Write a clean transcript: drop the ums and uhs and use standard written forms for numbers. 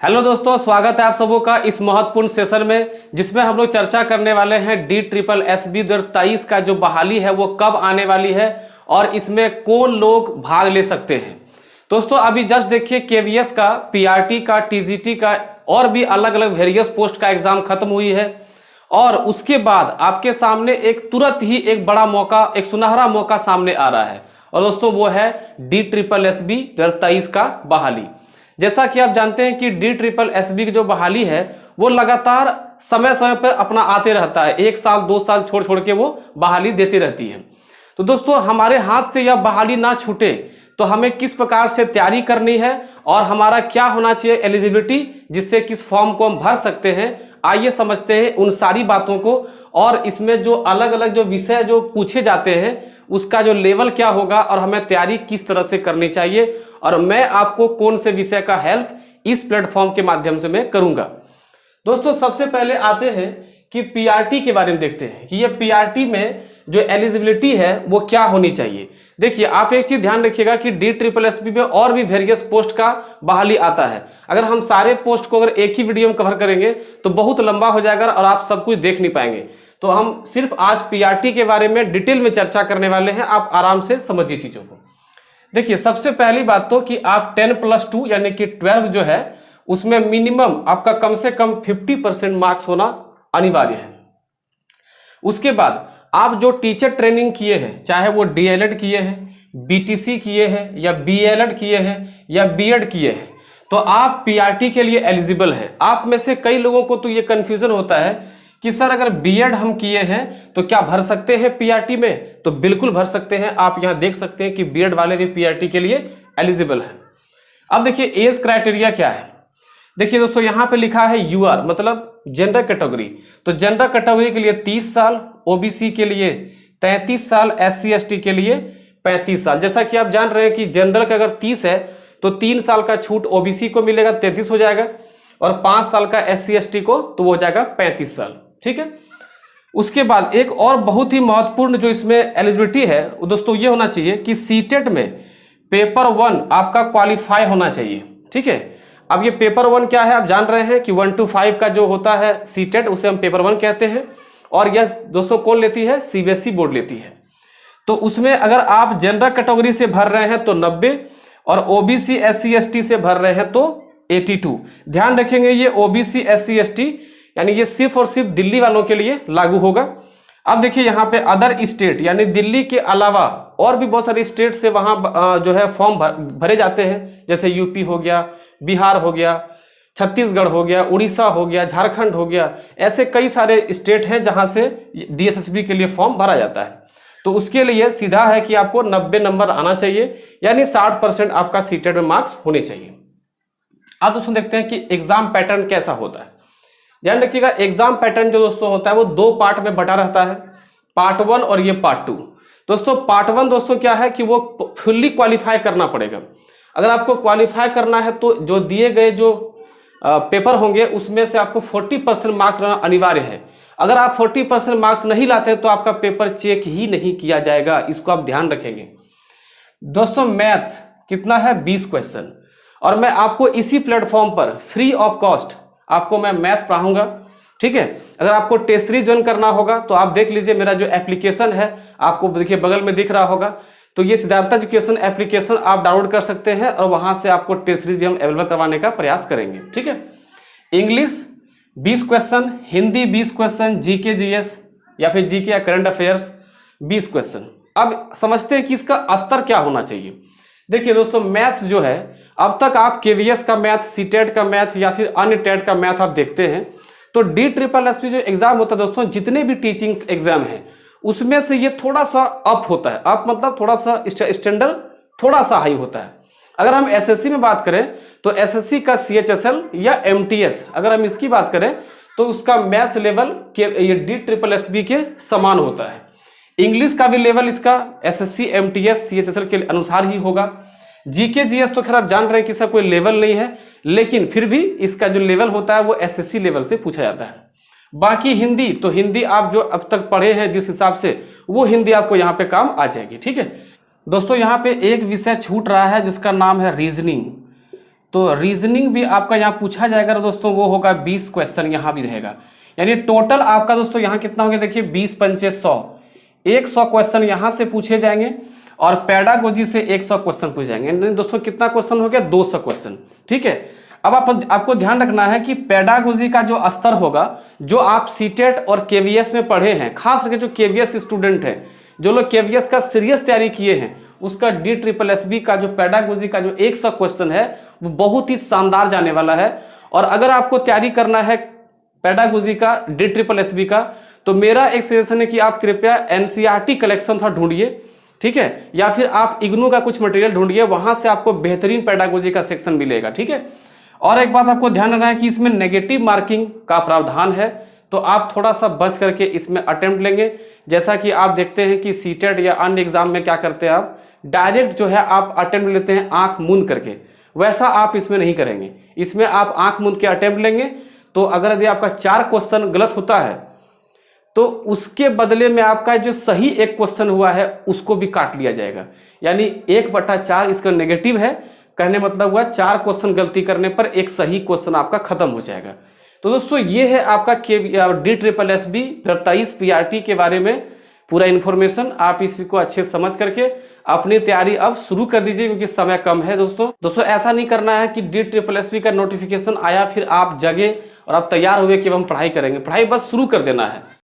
Hello दोस्तों, स्वागत है आप सबों का इस महत्वपूर्ण सेशन में, जिसमें हम लोग चर्चा करने वाले हैं DSSB 2023 का जो बहाली है वो कब आने वाली है और इसमें कौन लोग भाग ले सकते हैं। दोस्तों अभी जस्ट देखिए KVS का, PRT का, TGT का और भी अलग अलग वेरियस पोस्ट का एग्जाम खत्म हुई है और उसके बाद आपके सामने एक तुरंत ही एक बड़ा मौका, एक सुनहरा मौका सामने आ रहा है और दोस्तों वो है DSSB 2023 का बहाली। जैसा कि आप जानते हैं कि DSSB की जो बहाली है वो लगातार समय समय पर अपना आते रहता है, 1 साल 2 साल छोड़ छोड़ के वो बहाली देती रहती है। तो दोस्तों हमारे हाथ से यह बहाली ना छूटे तो हमें किस प्रकार से तैयारी करनी है और हमारा क्या होना चाहिए एलिजिबिलिटी, जिससे किस फॉर्म को हम भर सकते हैं, आइए समझते हैं उन सारी बातों को। और इसमें जो अलग अलग जो विषय जो पूछे जाते हैं उसका जो लेवल क्या होगा और हमें तैयारी किस तरह से करनी चाहिए और मैं आपको कौन से विषय का हेल्प इस प्लेटफॉर्म के माध्यम से मैं करूंगा। दोस्तों सबसे पहले आते हैं कि PRT के बारे में देखते हैं कि ये PRT में जो एलिजिबिलिटी है वो क्या होनी चाहिए। देखिए आप एक चीज ध्यान रखिएगा कि DSSB में और भी वेरियस पोस्ट का बहाली आता है। अगर हम सारे पोस्ट को अगर एक ही वीडियो में कवर करेंगे तो बहुत लंबा हो जाएगा और आप सब कुछ देख नहीं पाएंगे। तो हम सिर्फ आज PRT के बारे में डिटेल में चर्चा करने वाले हैं, आप आराम से समझिए चीजों को। देखिए सबसे पहली बात तो कि आप 10+2 यानी कि 12 जो है उसमें मिनिमम आपका कम से कम 50% मार्क्स होना अनिवार्य है। उसके बाद आप जो टीचर ट्रेनिंग किए हैं, चाहे वो DLED किए हैं, BTC किए हैं या BLED किए हैं या BEd किए हैं, तो आप PRT के लिए एलिजिबल हैं। आप में से कई लोगों को तो ये कंफ्यूजन होता है कि सर अगर BEd हम किए हैं तो क्या भर सकते हैं PRT में? तो बिल्कुल भर सकते हैं। आप यहां देख सकते हैं कि BEd वाले भी PRT के लिए एलिजिबल हैं। अब देखिए एज क्राइटेरिया क्या है। देखिए दोस्तों यहां पे लिखा है UR मतलब जनरल कैटेगरी, तो जनरल कैटेगरी के लिए 30 साल, OBC के लिए 33 साल, SC ST के लिए 35 साल। जैसा कि आप जान रहे हैं कि जनरल का अगर 30 है तो 3 साल का छूट OBC को मिलेगा, 33 हो जाएगा, और 5 साल का SC ST को तो वो हो जाएगा 35 साल। ठीक है। उसके बाद एक और बहुत ही महत्वपूर्ण जो इसमें एलिजिबिलिटी है दोस्तों ये होना चाहिए कि सीटेट में पेपर 1 आपका क्वालिफाई होना चाहिए। ठीक है। अब ये पेपर 1 क्या है आप जान रहे हैं कि 1 to 5 का जो होता है सीटेट उसे हम पेपर 1 कहते हैं और यह दोस्तों कौन लेती है? CBSE बोर्ड लेती है। तो उसमें अगर आप जनरल कैटेगरी से भर रहे हैं तो 90 और OBC SC ST से भर रहे हैं तो 82। ध्यान रखेंगे ये OBC SC ST यानी ये सिर्फ और सिर्फ दिल्ली वालों के लिए लागू होगा। अब देखिए यहाँ पे अदर स्टेट यानी दिल्ली के अलावा और भी बहुत सारे स्टेट से वहां जो है फॉर्म भरे जाते हैं, जैसे UP हो गया, बिहार हो गया, छत्तीसगढ़ हो गया, उड़ीसा हो गया, झारखंड हो गया, ऐसे कई सारे स्टेट हैं जहां से DSSB के लिए फॉर्म भरा जाता है। तो उसके लिए सीधा है कि आपको 90 नंबर आना चाहिए यानी 60% आपका सीटेट में मार्क्स होने चाहिए। अब दोस्तों देखते हैं कि एग्जाम पैटर्न कैसा होता है। ध्यान रखिएगा एग्जाम पैटर्न जो दोस्तों होता है वो 2 पार्ट में बटा रहता है, पार्ट 1 और ये पार्ट 2। दोस्तों पार्ट 1 दोस्तों क्या है कि वो फुल्ली क्वालिफाई करना पड़ेगा। अगर आपको क्वालिफाई करना है तो जो दिए गए जो पेपर होंगे उसमें से आपको 40% मार्क्स लाना अनिवार्य है। अगर आप 40% मार्क्स नहीं लाते तो आपका पेपर चेक ही नहीं किया जाएगा, इसको आप ध्यान रखेंगे। दोस्तों मैथ्स कितना है? 20 क्वेश्चन, और मैं आपको इसी प्लेटफॉर्म पर फ्री ऑफ कॉस्ट आपको मैं मैथ्स पढ़ाऊंगा। ठीक है। अगर आपको टेस्ट सीरीज ज्वाइन करना होगा तो आप देख लीजिए मेरा जो एप्लीकेशन है, आपको देखिए बगल में दिख रहा होगा, तो ये सिद्धार्थ एजुकेशन एप्लीकेशन आप डाउनलोड कर सकते हैं और वहां से आपको टेस्ट सीरीज भी हम अवेलेबल करवाने का प्रयास करेंगे। ठीक है। English 20 question, Hindi 20 question, GK GS या फिर GK या करंट अफेयर्स 20 क्वेश्चन। अब समझते हैं कि इसका स्तर क्या होना चाहिए। देखिए दोस्तों मैथ्स जो है अब तक आप KVS का मैथ, सीटेट का मैथ या फिर अन्य टेट का मैथ आप देखते हैं तो DSSB जो एग्जाम होता है दोस्तों, जितने भी टीचिंग एग्जाम है उसमें से ये थोड़ा सा अप होता है। अप मतलब थोड़ा सा स्टैंडर्ड थोड़ा सा हाई होता है। अगर हम SSC में बात करें तो SSC का CHSL या MTS अगर हम इसकी बात करें तो उसका मैथ्स लेवल ये DSSB के समान होता है। इंग्लिश का भी लेवल इसका SSC MTS CHSL के अनुसार ही होगा। GK GS तो खैर आप जान रहे हैं कि इसका कोई लेवल नहीं है, लेकिन फिर भी इसका जो लेवल होता है वो SSC लेवल से पूछा जाता है। बाकी हिंदी तो हिंदी आप जो अब तक पढ़े हैं जिस हिसाब से वो हिंदी आपको यहाँ पे काम आ जाएगी। ठीक है दोस्तों, यहाँ पे एक विषय छूट रहा है जिसका नाम है रीजनिंग। तो रीजनिंग भी आपका यहाँ पूछा जाएगा दोस्तों, वो होगा 20 क्वेश्चन यहाँ भी रहेगा। यानी टोटल आपका दोस्तों यहाँ कितना हो गया, देखिए 20 पंचे 100, 100 क्वेश्चन यहाँ से पूछे जाएंगे और पेडागोजी से 100 क्वेश्चन पूछे जाएंगे। यानी दोस्तों कितना क्वेश्चन हो गया, 200 क्वेश्चन। ठीक है, अब आपको ध्यान रखना है कि पेडागोजी का जो स्तर होगा, जो आप सीटेट और केवीएस में पढ़े हैं, खास करके जो केवीएस स्टूडेंट है, जो लोग केवीएस का सीरियस तैयारी किए हैं, उसका DSSB का जो पेडागोजी का जो 100 क्वेश्चन है वो बहुत ही शानदार जाने वाला है। और अगर आपको तैयारी करना है पेडागोजी का DSSB का, तो मेरा एक सजेशन है कि आप कृपया एनसीईआरटी कलेक्शन था ढूंढिए, ठीक है, या फिर आप इग्नू का कुछ मटेरियल ढूंढिए, वहां से आपको बेहतरीन पेडागोजी का सेक्शन मिलेगा। ठीक है, और एक बात आपको ध्यान रखना है कि इसमें नेगेटिव मार्किंग का प्रावधान है, तो आप थोड़ा सा बच करके इसमें अटेम्प्ट लेंगे। जैसा कि आप देखते हैं कि सीटेट या अन्य एग्जाम में क्या करते हैं, आप डायरेक्ट जो है आप अटेम्प्ट लेते हैं आंख मूंद करके, वैसा आप इसमें नहीं करेंगे। इसमें आप आंख मूंद के अटेम्प्ट लेंगे, तो अगर यदि आपका 4 क्वेश्चन गलत होता है तो उसके बदले में आपका जो सही 1 क्वेश्चन हुआ है उसको भी काट लिया जाएगा। यानी 1/4 इसका नेगेटिव है, कहने मतलब हुआ 4 क्वेश्चन गलती करने पर 1 सही क्वेश्चन आपका खत्म हो जाएगा। तो दोस्तों ये है आपका DSSB 23 PRT के बारे में पूरा इन्फॉर्मेशन। आप इसको अच्छे समझ करके अपनी तैयारी अब शुरू कर दीजिए, क्योंकि समय कम है। दोस्तों ऐसा नहीं करना है कि DSSB का नोटिफिकेशन आया फिर आप जगे और आप तैयार हुए कि अब हम पढ़ाई करेंगे, पढ़ाई बस शुरू कर देना है।